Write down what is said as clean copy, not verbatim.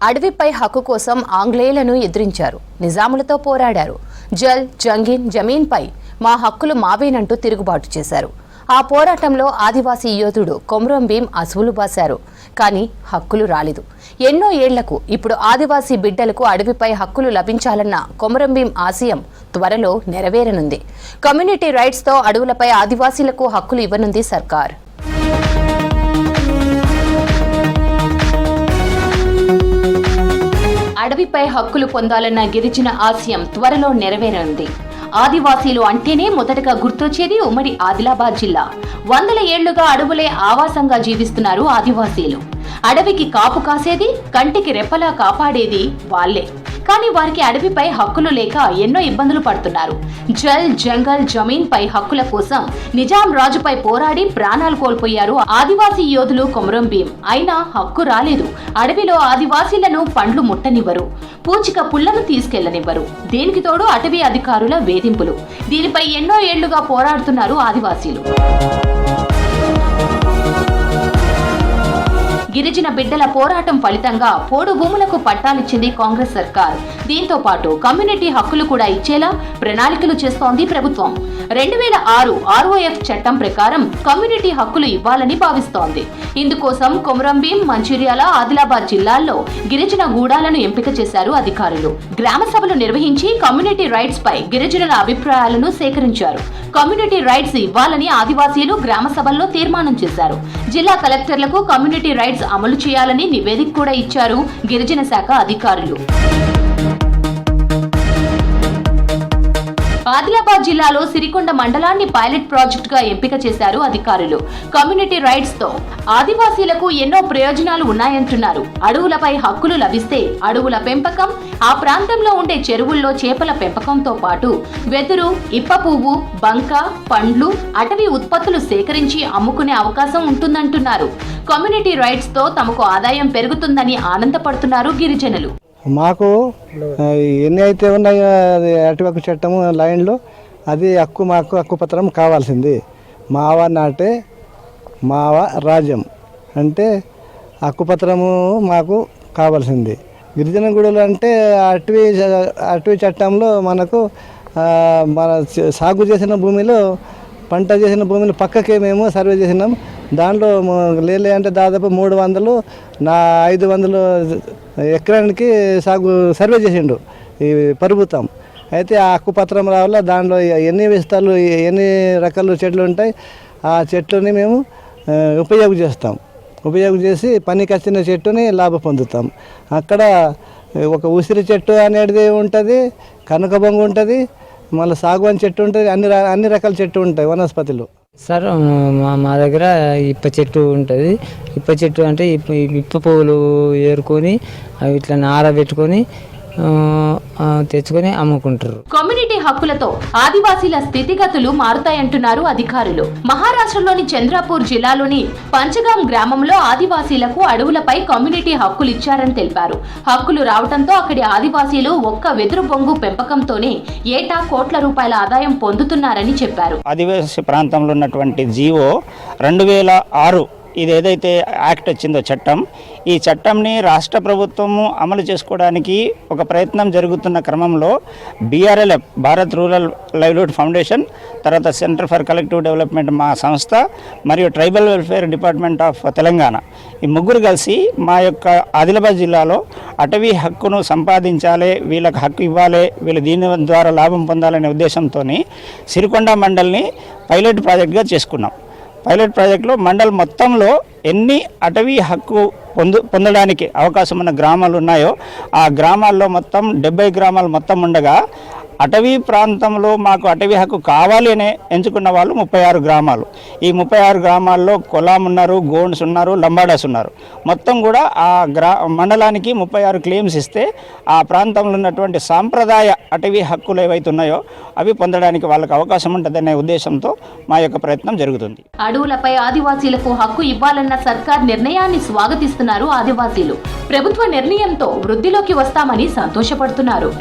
అడవిపై హక్కు కోసం ఆంగ్లేయులను ఎదిరించారు, నిజాములతో పోరాడారు. జల్, జంగిన్, జమీన్పై మా హక్కులు మావేనంటూ తిరుగుబాటు చేశారు. ఆ పోరాటంలో ఆదివాసీ యోధుడు కొమరం భీం అసువులు బాశారు. కానీ హక్కులు రాలేదు. ఎన్నో ఏళ్లకు ఇప్పుడు ఆదివాసీ బిడ్డలకు అడవిపై హక్కులు లభించాలన్న కొమరం భీం ఆశయం త్వరలో నెరవేరనుంది. కమ్యూనిటీ రైట్స్తో అడవులపై ఆదివాసీలకు హక్కులు ఇవ్వనుంది సర్కార్. అడవిపై హక్కులు పొందాలన్న గిరిజన ఆశయం త్వరలో నెరవేరనుంది. ఆదివాసీలు అంటేనే మొదటగా గుర్తొచ్చేది ఉమ్మడి ఆదిలాబాద్ జిల్లా. వందల ఏళ్లుగా అడవులే ఆవాసంగా జీవిస్తున్నారు ఆదివాసీలు. అడవికి కాపు కాసేది, కంటికి రెప్పలా కాపాడేది వాళ్లే. కానీ వారికి అడవిపై హక్కులు లేక ఎన్నో ఇబ్బందులు పడుతున్నారు. జల్, జంగల్, జమీన్ పై హక్కుల కోసం నిజాం రాజుపై పోరాడి ప్రాణాలు కోల్పోయారు ఆదివాసీ యోధులు కొమరం భీం. అయినా హక్కు రాలేదు. అడవిలో ఆదివాసీలను పండ్లు ముట్టనివ్వరు, పూచిక పుల్లను తీసుకెళ్లనివ్వరు. దీనికి తోడు అటవీ అధికారుల వేధింపులు. దీనిపై ఎన్నో ఏళ్లుగా పోరాడుతున్నారు ఆదివాసీలు. గిరిజన బిడ్డల పోరాటం ఫలితంగా పోడు భూములకు పట్టాలిచ్చింది కాంగ్రెస్ సర్కార్. దీంతో పాటు కమ్యూనిటీ హక్కులు కూడా ఇచ్చేలా ప్రణాళికలు చేస్తోంది ప్రభుత్వం. 2006 ROF చట్టం ప్రకారం కమ్యూనిటీ హక్కులు ఇవ్వాలని భావిస్తోంది. ఇందుకోసం కొమరం భీం, మంచిర్యాల, ఆదిలాబాద్ జిల్లాల్లో గిరిజన గూడాలను ఎంపిక చేశారు అధికారులు. గ్రామ సభలు నిర్వహించి కమ్యూనిటీ రైట్స్ పై గిరిజనుల అభిప్రాయాలను సేకరించారు. కమ్యూనిటీ రైట్స్ ఇవ్వాలని ఆదివాసీలు గ్రామ సభల్లో తీర్మానం చేశారు. జిల్లా కలెక్టర్లకు కమ్యూనిటీ రైట్స్ అమలు చేయాలని నివేదిక కూడా ఇచ్చారు గిరిజన శాఖ అధికారులు. ఆదిలాబాద్ జిల్లాలో సిరికొండ మండలాన్ని పైలట్ ప్రాజెక్ట్ గా ఎంపిక చేశారు అధికారులు. కమ్యూనిటీ రైట్స్ తో ఆదివాసీలకు ఎన్నో ప్రయోజనాలు ఉన్నాయంటున్నారు. అడవులపై హక్కులు లభిస్తే అడవుల పెంపకం, ఆ ప్రాంతంలో ఉండే చెరువుల్లో చేపల పెంపకంతో పాటు వెదురు, ఇప్ప పువ్వు, బంక, పండ్లు, అటవీ ఉత్పత్తులు సేకరించి అమ్ముకునే అవకాశం ఉంటుందంటున్నారు. కమ్యూనిటీ రైట్స్ తో తమకు ఆదాయం పెరుగుతుందని ఆనందపడుతున్నారు గిరిజనులు. మాకు ఎన్ని అయితే ఉన్నాయో అటవీ హక్కు చట్టము లైన్లో అది మాకు హక్కుపత్రం కావాల్సింది. మావ నాటే మావ రాజ్యం అంటే హక్కుపత్రము మాకు కావాల్సింది. గిరిజన గుడులు అంటే అటవీ చట్టంలో మనకు మన సాగు చేసిన భూమిలో, పంట చేసిన భూమిలో పక్కకే మేము సర్వే చేసినాం. దాంట్లో లేలే అంటే దాదాపు 500 ఎకరానికి సర్వే చేసిండు ఈ ప్రభుత్వం. అయితే ఆ హక్కుపత్రం రావాల, దాంట్లో ఎన్ని విస్తాలు, ఎన్ని రకాల చెట్లు ఉంటాయి, ఆ చెట్లని మేము ఉపయోగం చేసి పనికి వచ్చిన చెట్టుని లాభ పొందుతాం. అక్కడ ఒక ఉసిరి చెట్టు అనేది ఉంటుంది, కనకబొంగు ఉంటుంది, మళ్ళీ సాగువాని చెట్టు ఉంటుంది, అన్ని రకాల చెట్టు ఉంటాయి వనస్పతిలో. సార్ మా దగ్గర ఇప్ప చెట్టు ఉంటుంది. ఇప్ప చెట్టు అంటే ఇప్ప పువ్వులు ఏరుకొని అవి ఇట్లా ఆరబెట్టుకొని తెచ్చుకొని అమ్ముకుంటారు. కమ్యూనిటీ హక్కులతో ఆదివాసీల స్థితిగతులు మారుతాయంటున్నారు అధికారులు. మహారాష్ట్రలోని చంద్రపూర్ జిల్లాలోని పంచగాం గ్రామంలో ఆదివాసీలకు అడవులపై కమ్యూనిటీ హక్కులు ఇచ్చారని తెలిపారు. హక్కులు రావడంతో అక్కడి ఆదివాసీలు ఒక్క వెదురు బొంగు పెంపకంతోనే ఏటా కోట్ల రూపాయల ఆదాయం పొందుతున్నారని చెప్పారు. ఆదివాసీ ప్రాంతంలో ఉన్నటువంటి జీవో 2006 ఇది ఏదైతే యాక్ట్ వచ్చిందో చట్టం, ఈ చట్టంని రాష్ట్ర ప్రభుత్వము అమలు చేసుకోవడానికి ఒక ప్రయత్నం జరుగుతున్న క్రమంలో BRLF, Bharat rural livelihood foundation, తర్వాత సెంటర్ ఫర్ కలెక్టివ్ డెవలప్మెంట్ మా సంస్థ, మరియు tribal welfare department of Telangana, ఈ ముగ్గురు కలిసి మా యొక్క ఆదిలాబాద్ జిల్లాలో అటవీ హక్కును సంపాదించాలి, వీళ్ళకి హక్కు ఇవ్వాలి, వీళ్ళు దీని ద్వారా లాభం పొందాలనే ఉద్దేశంతో సిరికొండ మండల్ని పైలట్ ప్రాజెక్ట్గా చేసుకున్నాం. పైలట్ ప్రాజెక్టులో మండల్ మొత్తంలో ఎన్ని అటవీ హక్కు పొందడానికి అవకాశం ఉన్న గ్రామాలు ఉన్నాయో ఆ గ్రామాల్లో మొత్తం 70 గ్రామాలు మొత్తం ఉండగా, అటవీ ప్రాంతంలో మాకు అటవీ హక్కు కావాలి అని ఎంచుకున్న వాళ్ళు 36 గ్రామాలు. ఈ 36 గ్రామాల్లో కొలాం ఉన్నారు, గోండ్స్ ఉన్నారు, లంబాడాస్ ఉన్నారు. మొత్తం కూడా ఆ మండలానికి 36 క్లెయిమ్స్ ఇస్తే ఆ ప్రాంతంలో ఉన్నటువంటి సాంప్రదాయ అటవీ హక్కులు ఏవైతే ఉన్నాయో అవి పొందడానికి వాళ్ళకి అవకాశం ఉంటుందనే ఉద్దేశంతో మా యొక్క ప్రయత్నం జరుగుతుంది. అడవులపై ఆదివాసీలకు హక్కు ఇవ్వాలన్న సర్కార్ నిర్ణయాన్ని స్వాగతిస్తున్నారు ఆదివాసీలు. ప్రభుత్వ నిర్ణయంతో వృద్ధిలోకి వస్తామని సంతోషపడుతున్నారు.